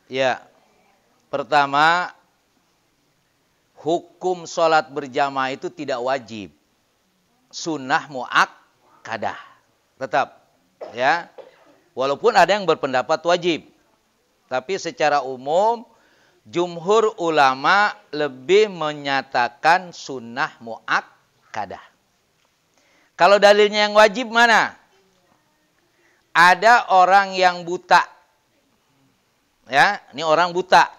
Ya, pertama, hukum sholat berjamaah itu tidak wajib. Sunnah muakkadah. Tetap. Ya. Walaupun ada yang berpendapat wajib. Tapi secara umum, jumhur ulama lebih menyatakan sunnah muakkadah. Kalau dalilnya yang wajib mana? Ada orang yang buta. Ya, ini orang buta.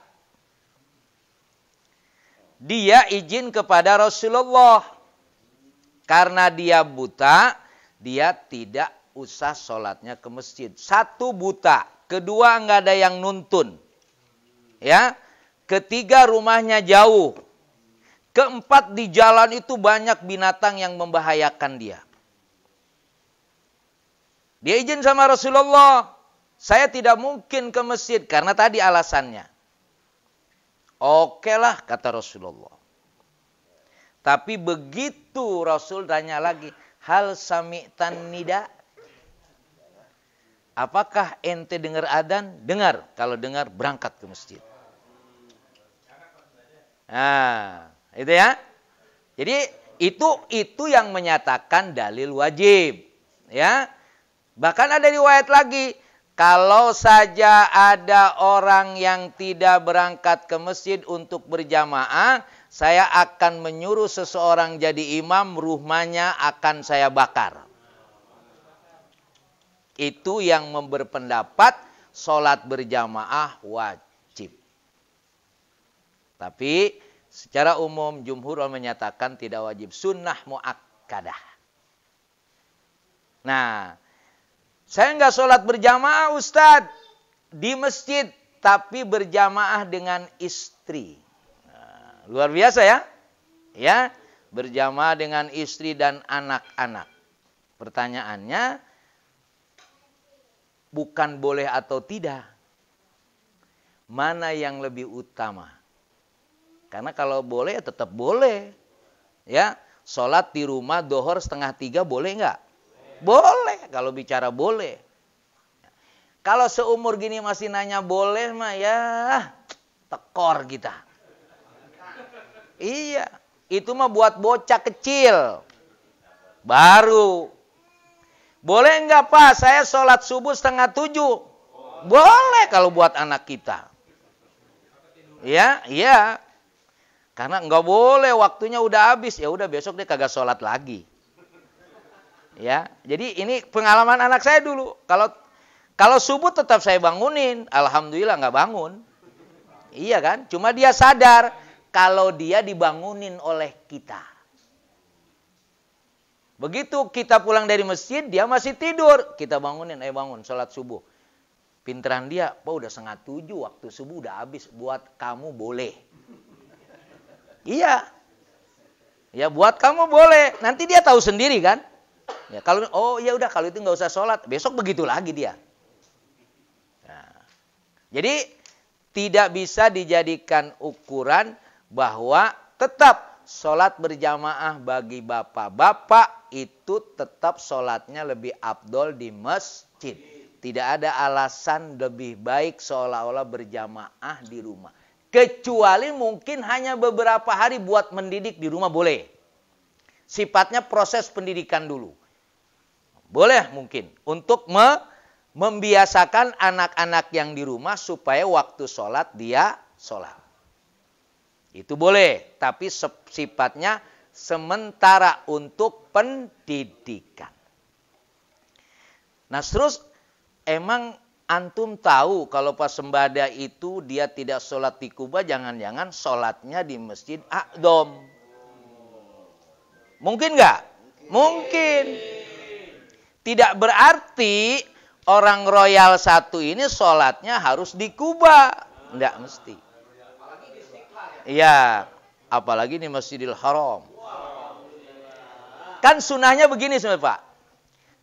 Dia izin kepada Rasulullah. Karena dia buta, dia tidak usah sholatnya ke masjid. Satu, buta. Kedua, nggak ada yang nuntun. Ya. Ketiga, rumahnya jauh. Keempat, di jalan itu banyak binatang yang membahayakan dia. Dia izin sama Rasulullah. Saya tidak mungkin ke masjid karena tadi alasannya. Oke lah, kata Rasulullah. Tapi begitu Rasul tanya lagi, hal sami'tan nida? Apakah ente dengar adzan? Dengar. Kalau dengar, berangkat ke masjid. Nah, itu ya. Jadi itu yang menyatakan dalil wajib. Ya. Bahkan ada riwayat lagi. Kalau saja ada orang yang tidak berangkat ke masjid untuk berjamaah, saya akan menyuruh seseorang jadi imam, rumahnya akan saya bakar. Itu yang berpendapat sholat berjamaah wajib. Tapi secara umum jumhur menyatakan tidak wajib, sunnah muakkadah. Nah, saya nggak sholat berjamaah Ustadz di masjid, tapi berjamaah dengan istri. Nah, luar biasa ya? Ya, berjamaah dengan istri dan anak-anak. Pertanyaannya, bukan boleh atau tidak? Mana yang lebih utama? Karena kalau boleh ya tetap boleh. Ya, sholat di rumah dohor 2:30 boleh nggak? Boleh, kalau bicara boleh. Kalau seumur gini masih nanya boleh mah ya tekor kita. Iya, itu mah buat bocah kecil. Baru. Boleh nggak Pak, saya sholat subuh 6:30? Boleh kalau buat anak kita. Ya, iya. Karena nggak boleh, waktunya udah habis. Ya udah besok dia kagak sholat lagi. Ya, jadi ini pengalaman anak saya dulu. Kalau subuh tetap saya bangunin, alhamdulillah nggak bangun. Iya kan? Cuma dia sadar kalau dia dibangunin oleh kita. Begitu kita pulang dari masjid, dia masih tidur. Kita bangunin, bangun, sholat subuh. Pinteran dia, Pak udah 6:30, waktu subuh udah habis. Buat kamu boleh. Iya. Ya buat kamu boleh. Nanti dia tahu sendiri kan. Ya, kalau ya udah kalau itu nggak usah sholat, besok begitu lagi dia. Nah, jadi tidak bisa dijadikan ukuran bahwa tetap sholat berjamaah bagi bapak-bapak itu tetap sholatnya lebih afdol di masjid. Tidak ada alasan lebih baik seolah-olah berjamaah di rumah. Kecuali mungkin hanya beberapa hari buat mendidik di rumah boleh. Sifatnya proses pendidikan dulu. Boleh mungkin untuk membiasakan anak-anak yang di rumah supaya waktu sholat dia sholat. Itu boleh, tapi sifatnya sementara untuk pendidikan. Nah terus emang antum tahu kalau pas sembada itu dia tidak sholat di Kuba, jangan-jangan sholatnya di Masjid Aqdom. Mungkin nggak? Mungkin. Tidak berarti orang Royal 1 ini sholatnya harus di Kuba. Nggak mesti. Iya, apalagi di Masjidil Haram. Kan sunahnya begini sebenarnya Pak.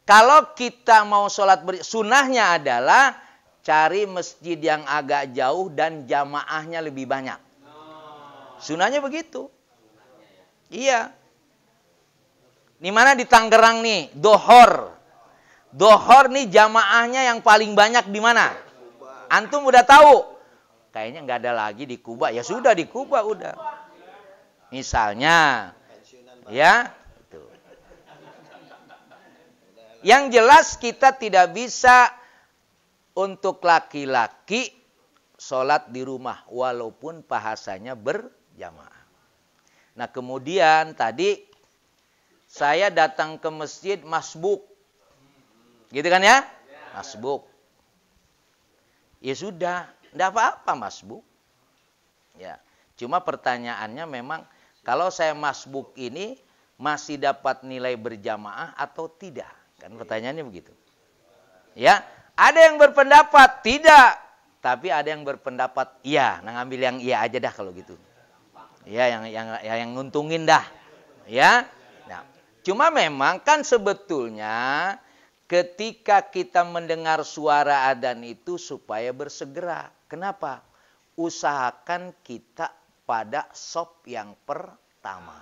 Kalau kita mau sholat, sunahnya adalah cari masjid yang agak jauh dan jamaahnya lebih banyak. Sunahnya begitu. Iya. Di mana di Tangerang nih, Dohor. Dohor nih jamaahnya yang paling banyak di mana? Antum udah tahu. kayaknya nggak ada lagi di Kuba. Ya sudah di Kuba udah. Misalnya, ya. Tuh. Yang jelas kita tidak bisa untuk laki-laki sholat di rumah walaupun bahasanya berjamaah. Nah kemudian tadi saya datang ke masjid masbuk. Gitu kan ya? Masbuk. Ya sudah, enggak apa-apa masbuk. Ya, cuma pertanyaannya memang kalau saya masbuk ini masih dapat nilai berjamaah atau tidak? Kan pertanyaannya begitu. Ya, ada yang berpendapat tidak, tapi ada yang berpendapat iya. Nah, ngambil yang iya aja dah kalau gitu. Ya, yang nguntungin dah. Ya. Nah, cuma memang kan sebetulnya ketika kita mendengar suara adzan itu supaya bersegera. Kenapa? Usahakan kita pada shop yang pertama.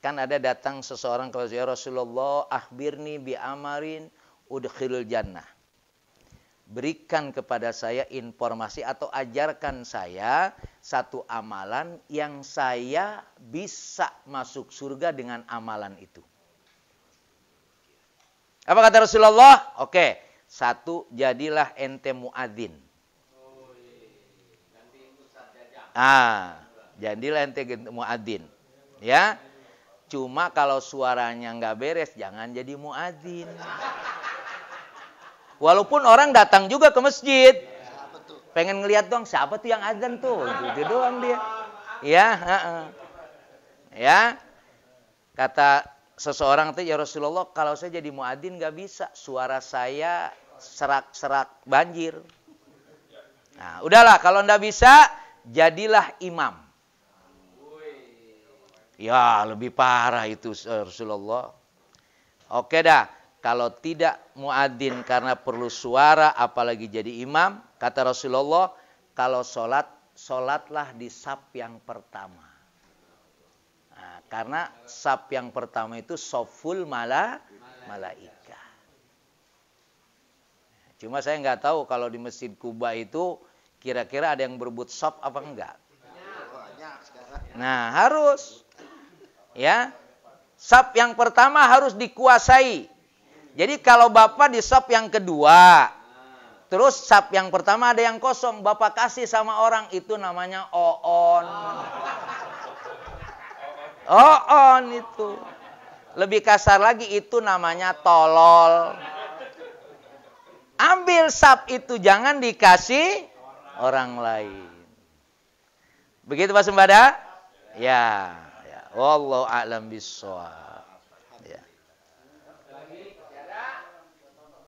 Kan ada datang seseorang kepada ya Rasulullah, akhbirni bi amarin udkhilul jannah. Berikan kepada saya informasi atau ajarkan saya satu amalan yang saya bisa masuk surga dengan amalan itu. Apa kata Rasulullah? Oke, satu, jadilah ente muadzin. Jadilah ente muadzin. Ya, cuma kalau suaranya nggak beres, jangan jadi muadzin. Walaupun orang datang juga ke masjid, pengen ngelihat dong siapa tuh yang adzan tuh, gitu doang dia. Ya, kata seseorang tuh ya Rasulullah, kalau saya jadi muadzin nggak bisa, suara saya serak-serak banjir. Nah, udahlah kalau nggak bisa, jadilah imam. Ya, lebih parah itu Rasulullah. Oke dah. Kalau tidak muadzin karena perlu suara, apalagi jadi imam, kata Rasulullah, kalau sholat, sholatlah di saf yang pertama. Nah, karena saf yang pertama itu saful malaika. Cuma saya nggak tahu kalau di Masjid Kuba itu kira-kira ada yang berebut saf apa enggak. Nah, harus. Ya, saf yang pertama harus dikuasai. Jadi kalau Bapak di saf yang kedua, terus saf yang pertama ada yang kosong, Bapak kasih sama orang, itu namanya oon. Oon itu. Lebih kasar lagi itu namanya tolol. Ambil saf itu, jangan dikasih orang lain. Begitu Pak Sembada? Ya. Wallahu a'lam bishawab.